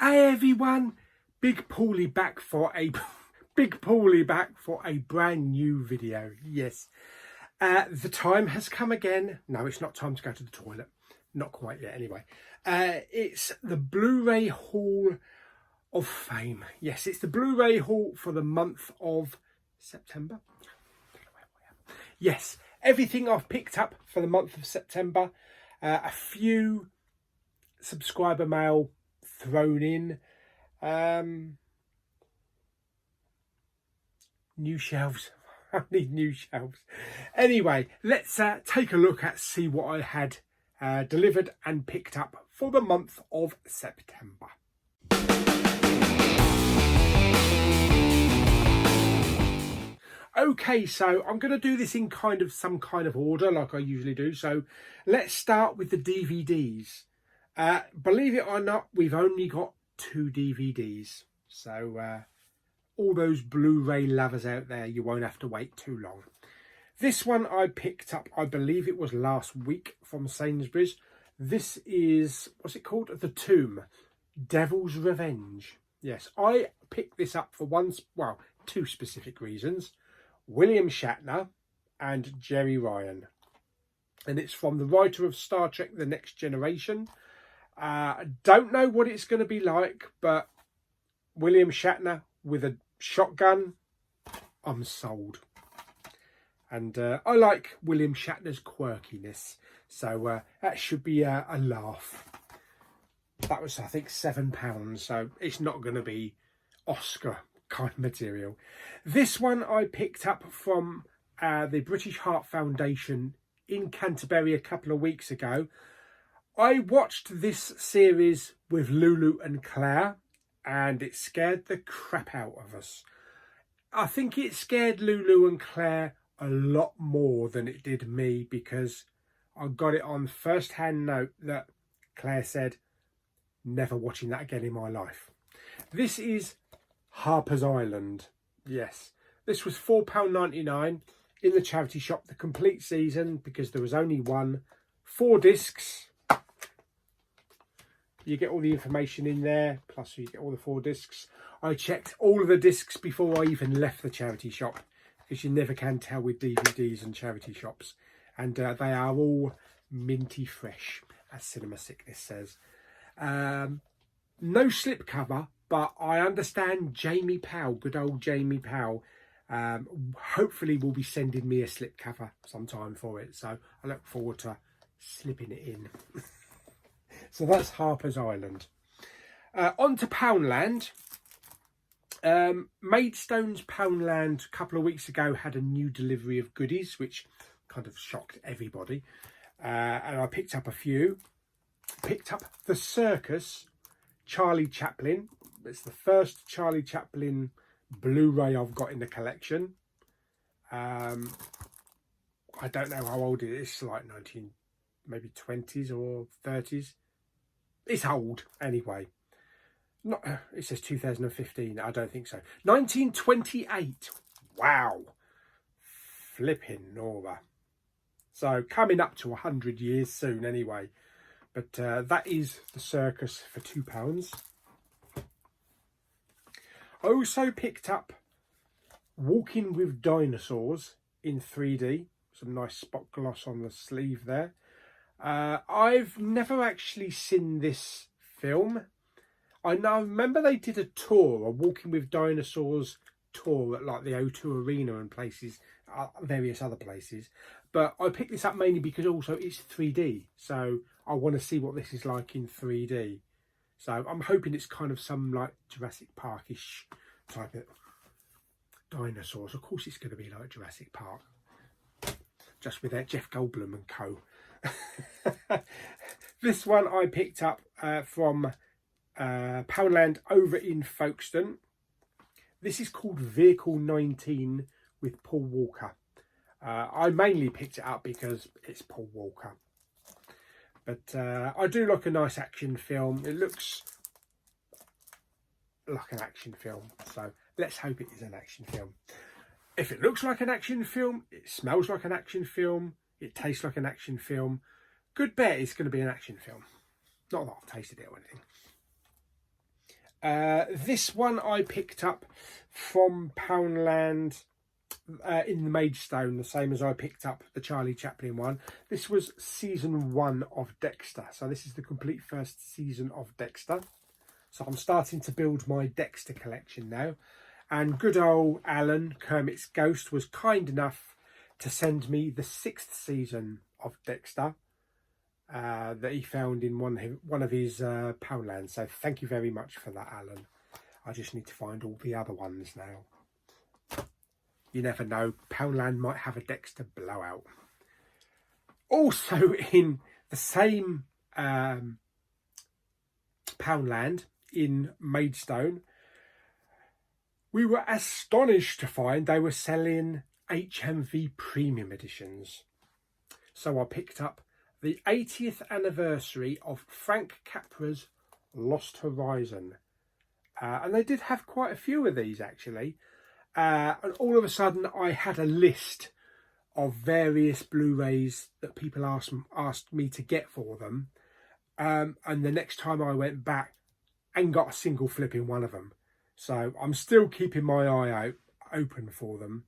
Hey everyone, Big Pauly back for a brand new video. Yes, the time has come again. No, it's not time to go to the toilet. Not quite yet, anyway. It's the Blu-ray haul of fame. Yes, it's the Blu-ray haul for the month of September. Yes, everything I've picked up for the month of September. A few subscriber mail thrown in. New shelves. I need new shelves. Anyway, let's take a look at see what I had delivered and picked up for the month of September. Okay, so I'm going to do this in some kind of order like I usually do. So let's start with the DVDs. Believe it or not, we've only got 2 DVDs. So all those Blu-ray lovers out there, you won't have to wait too long. This one I picked up, I believe it was last week from Sainsbury's. This is, what's it called? The Tomb, Devil's Revenge. Yes, I picked this up for two specific reasons. William Shatner and Jerry Ryan. And it's from the writer of Star Trek The Next Generation. I don't know what it's going to be like, but William Shatner with a shotgun, I'm sold. And I like William Shatner's quirkiness, so that should be a laugh. That was, I think, £7, so it's not going to be Oscar kind of material. This one I picked up from the British Heart Foundation in Canterbury a couple of weeks ago. I watched this series with Lulu and Claire, and it scared the crap out of us. I think it scared Lulu and Claire a lot more than it did me, because I got it on first-hand note that Claire said, never watching that again in my life. This is Harpers Island. Yes, this was £4.99 in the charity shop, the complete season, because there was only one. 4 discs. You get all the information in there, plus you get all the 4 discs. I checked all of the discs before I even left the charity shop, because you never can tell with DVDs and charity shops. And they are all minty fresh, as Cinema Sickness says. No slipcover, but I understand Jamie Powell, good old Jamie Powell, hopefully will be sending me a slipcover sometime for it. So I look forward to slipping it in. So that's Harpers Island. On to Poundland. Maidstone's Poundland a couple of weeks ago had a new delivery of goodies, which kind of shocked everybody. And I picked up a few. Picked up the Circus Charlie Chaplin. It's the first Charlie Chaplin Blu-ray I've got in the collection. I don't know how old it is. It's like maybe 20s or 30s. It's old anyway. It says 2015. I don't think so. 1928. Wow. Flipping Nora. So coming up to 100 years soon anyway. But that is the Circus for £2. I also picked up Walking with Dinosaurs in 3D. Some nice spot gloss on the sleeve there. I've never actually seen this film. I remember they did a tour, a Walking with Dinosaurs tour at like the O2 Arena and places, various other places. But I picked this up mainly because also it's 3D. So I want to see what this is like in 3D. So I'm hoping it's kind of some like Jurassic Park-ish type of dinosaurs. Of course it's going to be like Jurassic Park. Just with that Jeff Goldblum and co. This one I picked up from Poundland over in Folkestone. This is called Vehicle 19 with Paul Walker. I mainly picked it up because it's Paul Walker. But I do like a nice action film. It looks like an action film. So let's hope it is an action film. If it looks like an action film, it smells like an action film, it tastes like an action film, good bet it's going to be an action film. Not that I've tasted it or anything. This one I picked up from Poundland in the Maidstone, the same as I picked up the Charlie Chaplin one. This was season 1 of Dexter. So this is the complete first season of Dexter. So I'm starting to build my Dexter collection now. And good old Alan, Kermit's ghost, was kind enough to send me the 6th season of Dexter that he found in one of his Poundlands. So thank you very much for that, Alan. I just need to find all the other ones now. You never know, Poundland might have a Dexter blowout. Also in the same Poundland in Maidstone, we were astonished to find they were selling HMV premium editions. So I picked up the 80th anniversary of Frank Capra's Lost Horizon. And they did have quite a few of these actually. And all of a sudden I had a list of various Blu-rays that people asked me to get for them. And the next time I went back, I ain't got a single flipping one of them. So I'm still keeping my eye open for them.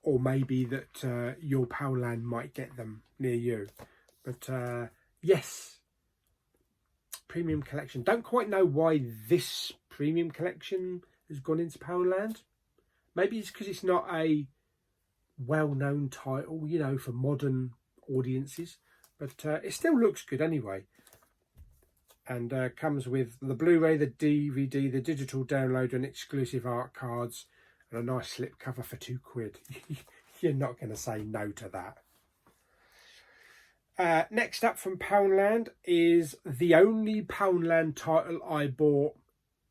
Or maybe that your Poundland might get them near you. But yes, premium collection. Don't quite know why this premium collection has gone into Poundland. Maybe it's because it's not a well-known title, you know, for modern audiences. But it still looks good anyway. And comes with the Blu-ray, the DVD, the digital download and exclusive art cards, and a nice slip cover for £2. You're not going to say no to that. Next up from Poundland is the only Poundland title I bought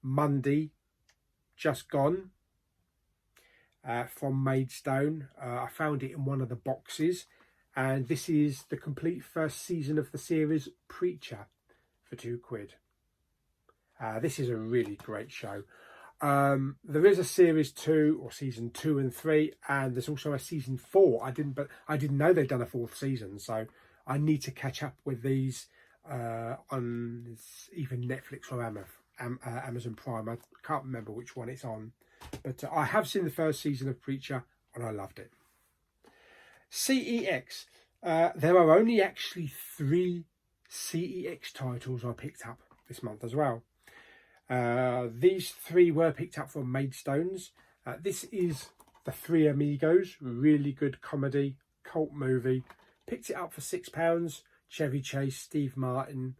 Monday, just gone, from Maidstone. I found it in one of the boxes, and this is the complete first season of the series Preacher for £2. This is a really great show. There is a series 2 or season 2 and 3, and there's also a season 4. I didn't know they'd done a 4th season, so I need to catch up with these on either Netflix or Amazon Prime. I can't remember which one it's on, but I have seen the first season of Preacher and I loved it. CEX. There are only actually 3 CEX titles I picked up this month as well. These 3 were picked up from Maidstones. This is The Three Amigos, really good comedy, cult movie. Picked it up for £6. Chevy Chase, Steve Martin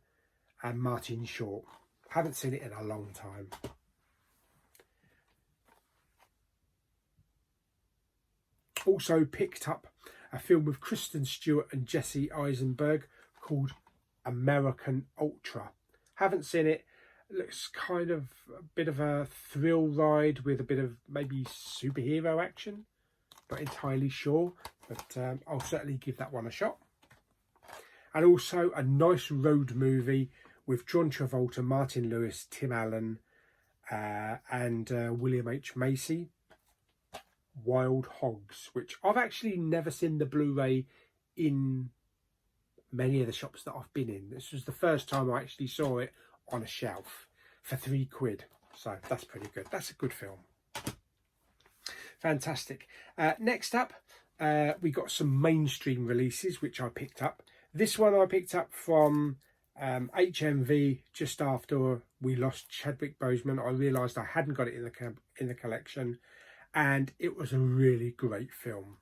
and Martin Short. Haven't seen it in a long time. Also picked up a film with Kristen Stewart and Jesse Eisenberg called American Ultra. Haven't seen it. Looks kind of a bit of a thrill ride with a bit of maybe superhero action. Not entirely sure, but I'll certainly give that one a shot. And also a nice road movie with John Travolta, Martin Lewis, Tim Allen and William H. Macy. Wild Hogs, which I've actually never seen the Blu-ray in many of the shops that I've been in. This was the first time I actually saw it on a shelf for £3. So that's pretty good. That's a good film. Fantastic. Next up, we got some mainstream releases, which I picked up. This one I picked up from HMV just after we lost Chadwick Boseman. I realised I hadn't got it in the collection, and it was a really great film.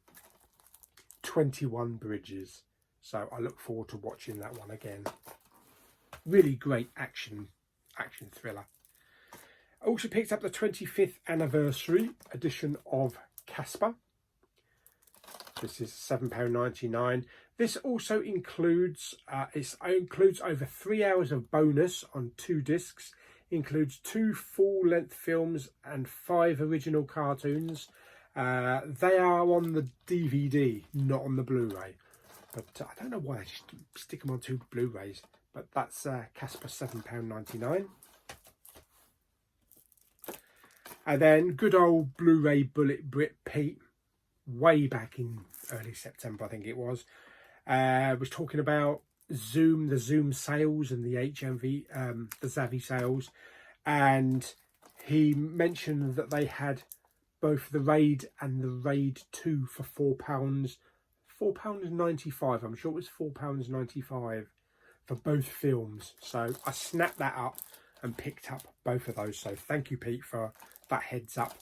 21 Bridges. So I look forward to watching that one again. Really great action thriller. I also picked up the 25th anniversary edition of Casper. This is £7.99. This also includes over 3 hours of bonus on 2 discs. Includes 2 full-length films and 5 original cartoons. They are on the DVD, not on the Blu-ray. But I don't know why I just stick them on 2 Blu-rays. But that's Casper, £7.99. And then good old Blu-ray Bullet Brit Pete, way back in early September, I think it was talking about the Zoom sales and the HMV, the Zavvi sales. and he mentioned that they had both the Raid and the Raid 2 for £4.95. I'm sure it was £4.95 for both films. So I snapped that up and picked up both of those. So thank you, Pete, for that heads up.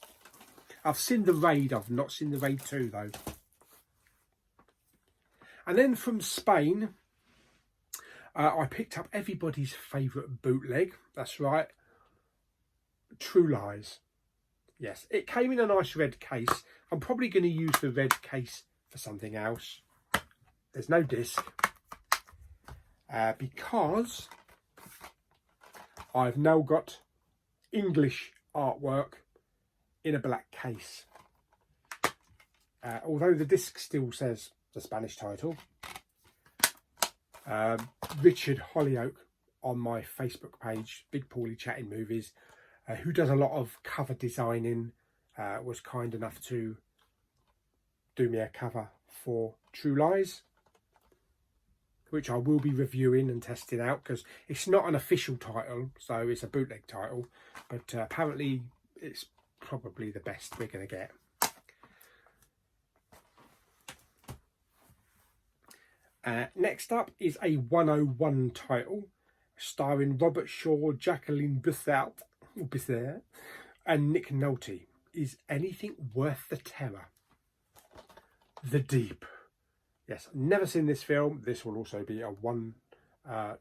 I've seen the Raid. I've not seen the Raid 2 though. And then from Spain, I picked up everybody's favourite bootleg. That's right, True Lies. Yes, it came in a nice red case. I'm probably going to use the red case for something else. There's no disc. Because I've now got English artwork in a black case. Although the disc still says the Spanish title. Richard Hollyoak on my Facebook page, Big Pauly Chatting Movies, who does a lot of cover designing, was kind enough to do me a cover for True Lies, which I will be reviewing and testing out, because it's not an official title, so it's a bootleg title, but apparently it's probably the best we're going to get. Next up is a 101 title starring Robert Shaw, Jacqueline Bisset, and Nick Nolte. Is Anything Worth the Terror? The Deep. Yes, never seen this film. This will also be not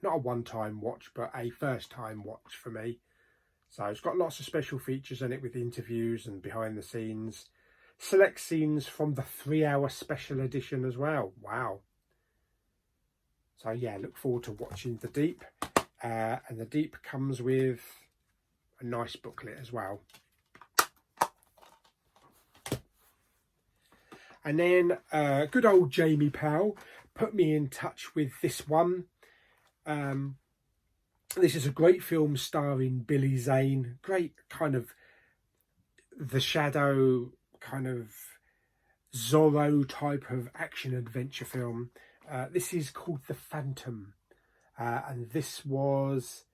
a one-time watch, but a first-time watch for me. So it's got lots of special features in it with interviews and behind the scenes. Select scenes from the 3-hour special edition as well. Wow. So yeah, look forward to watching The Deep. And The Deep comes with a nice booklet as well. And then good old Jamie Powell put me in touch with this one. This is a great film starring Billy Zane. Great kind of The Shadow, kind of Zorro type of action adventure film. This is called The Phantom. And this was,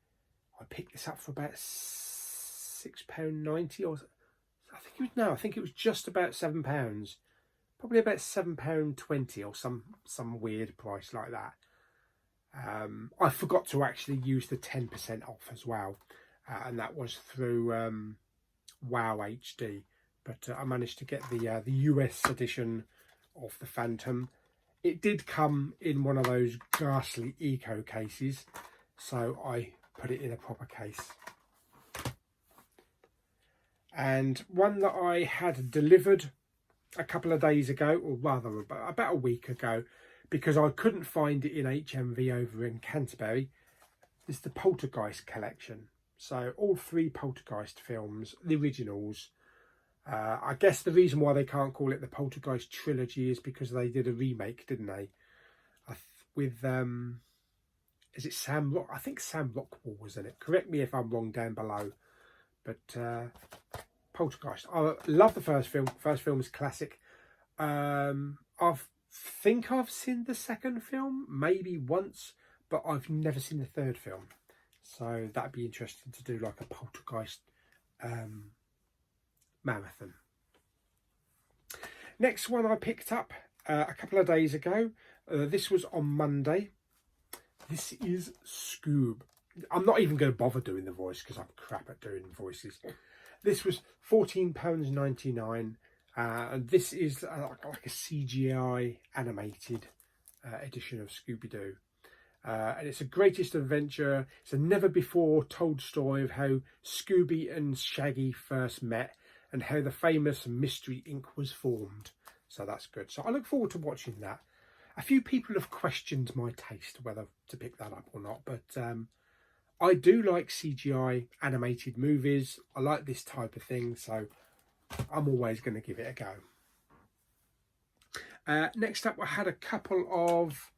I picked this up for about £6.90, or I think it was just about £7. Probably about £7.20 or some weird price like that. I forgot to actually use the 10% off as well, and that was through Wow HD. But I managed to get the US edition of The Phantom. It did come in one of those ghastly eco cases, so I put it in a proper case. And one that I had delivered a couple of days ago, or rather about a week ago, because I couldn't find it in HMV over in Canterbury, is the Poltergeist collection. So all 3 Poltergeist films, the originals. I guess the reason why they can't call it the Poltergeist trilogy is because they did a remake, didn't they? With, is it Sam Rock? I think Sam Rockwell was in it. Correct me if I'm wrong down below. But Poltergeist. I love the first film. First film is classic. I think I've seen the second film, maybe once, but I've never seen the third film. So that'd be interesting to do like a Poltergeist marathon. Next one I picked up a couple of days ago. This was on Monday. This is Scoob. I'm not even going to bother doing the voice because I'm crap at doing voices. This was £14.99, and this is like a CGI animated edition of Scooby-Doo. And it's a greatest adventure. It's a never before told story of how Scooby and Shaggy first met and how the famous Mystery Inc. was formed. So that's good. So I look forward to watching that. A few people have questioned my taste whether to pick that up or not, but I do like CGI animated movies. I like this type of thing, so I'm always going to give it a go. Next up, I had a couple of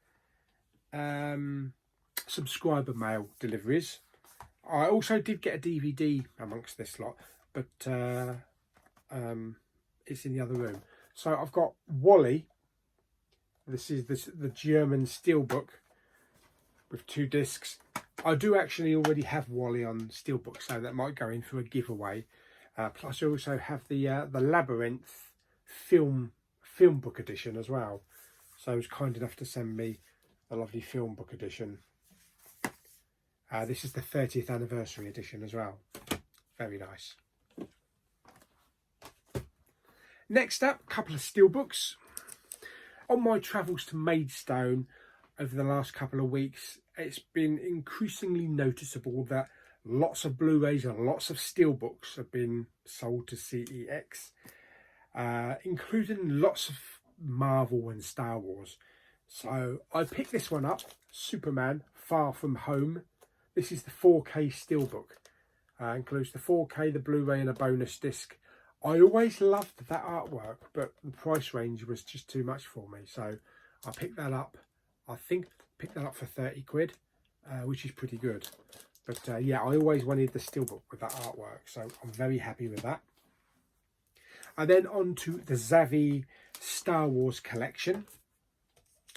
subscriber mail deliveries. I also did get a DVD amongst this lot, but it's in the other room. So I've got Wally. This is the German Steelbook with 2 discs. I do actually already have Wally on Steelbook, so that might go in for a giveaway. Plus I also have the Labyrinth film book edition as well. So he was kind enough to send me a lovely film book edition. This is the 30th anniversary edition as well. Very nice. Next up, a couple of Steelbooks. On my travels to Maidstone over the last couple of weeks, it's been increasingly noticeable that lots of Blu-rays and lots of Steelbooks have been sold to CEX, including lots of Marvel and Star Wars. So I picked this one up, Superman Far From Home. This is the 4K Steelbook. Includes the 4K, the Blu-ray and a bonus disc. I always loved that artwork, but the price range was just too much for me. So I picked that up. I think picked that up for 30 quid, which is pretty good. But yeah, I always wanted the Steelbook with that artwork, so I'm very happy with that. And then on to the Zavvi Star Wars collection.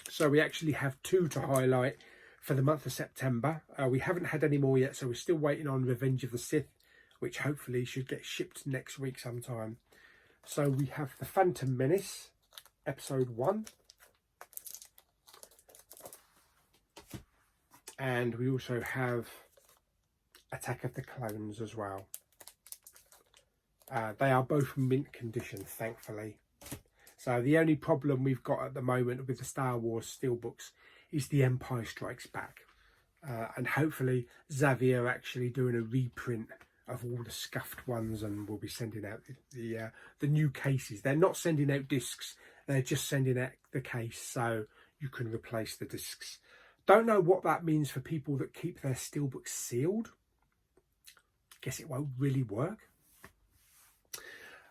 So we actually have 2 to highlight for the month of September. We haven't had any more yet, so we're still waiting on Revenge of the Sith, which hopefully should get shipped next week sometime. So we have The Phantom Menace, Episode 1. And we also have Attack of the Clones as well. They are both mint condition, thankfully. So the only problem we've got at the moment with the Star Wars Steelbooks is The Empire Strikes Back. And hopefully Zavvi are actually doing a reprint of all the scuffed ones, and we'll be sending out the new cases. They're not sending out discs, they're just sending out the case, so you can replace the discs. Don't know what that means for people that keep their Steelbooks sealed. Guess it won't really work.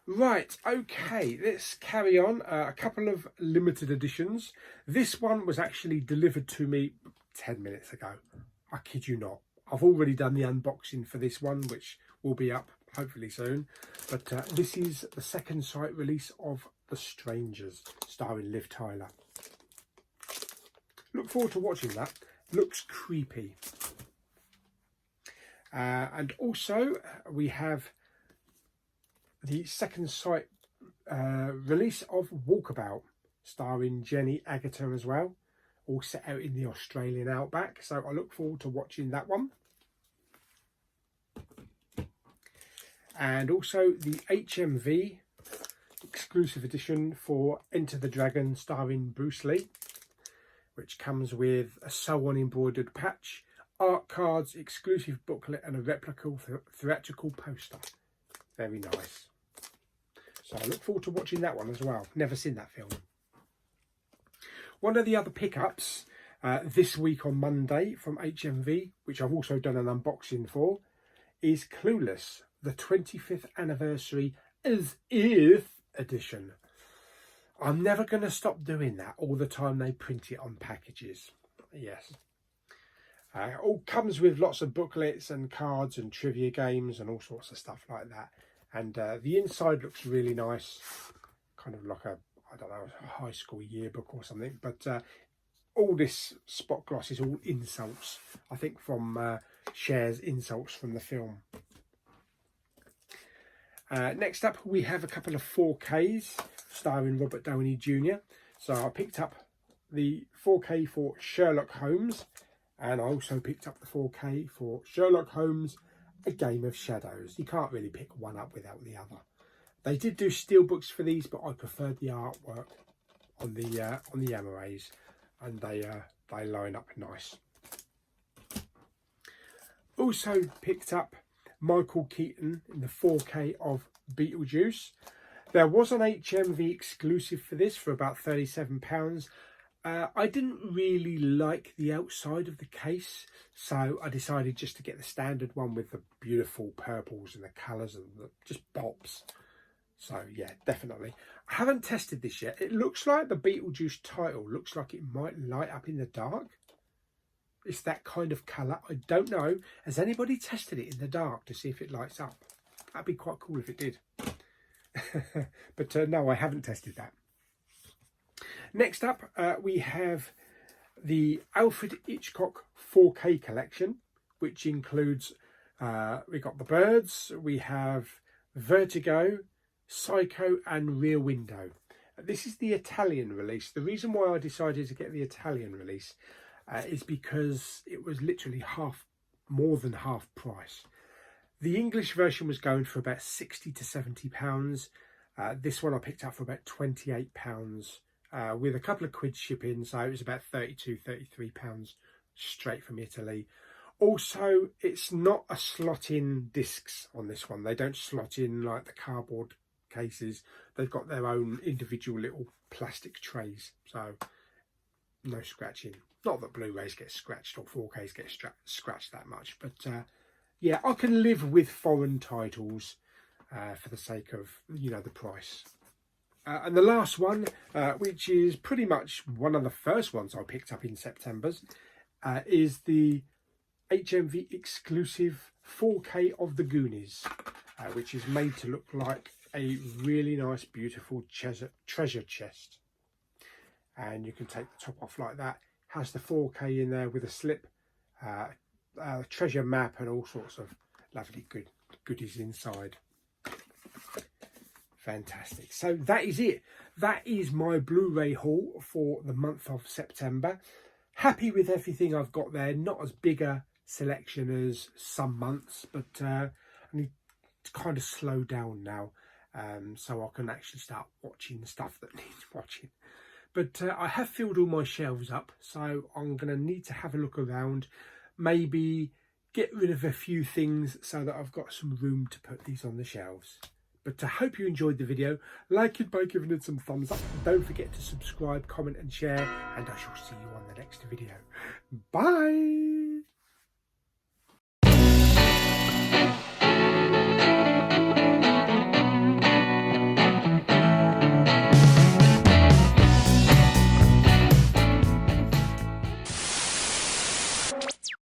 Right, okay, let's carry on. A couple of limited editions. This one was actually delivered to me 10 minutes ago. I kid you not. I've already done the unboxing for this one, which will be up hopefully soon. But this is the second sight release of The Strangers, starring Liv Tyler. Look forward to watching that. Looks creepy. And also we have the second sight release of Walkabout, starring Jenny Agutter as well. All set out in the Australian outback. So I look forward to watching that one. And also the HMV exclusive edition for Enter the Dragon, starring Bruce Lee, which comes with a sew-on embroidered patch, art cards, exclusive booklet and a replica theatrical poster. Very nice. So I look forward to watching that one as well. Never seen that film. One of the other pickups this week on Monday from HMV, which I've also done an unboxing for, is Clueless, the 25th anniversary as if edition. I'm never going to stop doing that all the time they print it on packages. Yes. It all comes with lots of booklets and cards and trivia games and all sorts of stuff like that. And the inside looks really nice. Kind of like a, I don't know, a high school yearbook or something. But all this spot gloss is all insults. I think from Cher's insults from the film. Next up, we have a couple of 4Ks starring Robert Downey Jr. So I picked up the 4K for Sherlock Holmes, and I also picked up the 4K for Sherlock Holmes, A Game of Shadows. You can't really pick one up without the other. They did do steelbooks for these, but I preferred the artwork on the Amarais, and they line up nice. Also picked up Michael Keaton in the 4K of Beetlejuice. There was an HMV exclusive for this for about £37. I didn't really like the outside of the case, so I decided just to get the standard one with the beautiful purples and the colours and just pops. So yeah, definitely. I haven't tested this yet. It looks like the Beetlejuice title looks like it might light up in the dark. It's that kind of colour. I don't know. Has anybody tested it in the dark to see if it lights up? That'd be quite cool if it did. But no, I haven't tested that. Next up, we have the Alfred Hitchcock 4K collection, which includes, we got The Birds, we have Vertigo, Psycho and Rear Window. This is the Italian release. The reason why I decided to get the Italian release is because it was literally more than half price. The English version was going for about £60 to £70. This one I picked up for about £28 with a couple of quid shipping, so it was about £32, £33 straight from Italy. Also, it's not a slot-in discs on this one. They don't slot in like the cardboard cases. They've got their own individual little plastic trays, so no scratching. Not that Blu-rays get scratched or 4Ks get scratched that much, but yeah, I can live with foreign titles for the sake of, you know, the price. And the last one, which is pretty much one of the first ones I picked up in September, is the HMV Exclusive 4K of the Goonies, which is made to look like a really nice, beautiful treasure chest. And you can take the top off like that. Has the 4K in there with a slip, treasure map and all sorts of lovely goodies inside. Fantastic. So that is it. That is my Blu-ray haul for the month of September. Happy with everything I've got there. Not as big a selection as some months, but I need to kind of slow down now, so I can actually start watching stuff that needs watching. But I have filled all my shelves up, so I'm going to need to have a look around, maybe get rid of a few things so that I've got some room to put these on the shelves. But I hope you enjoyed the video. Like it by giving it some thumbs up. Don't forget to subscribe, comment and share, and I shall see you on the next video. Bye!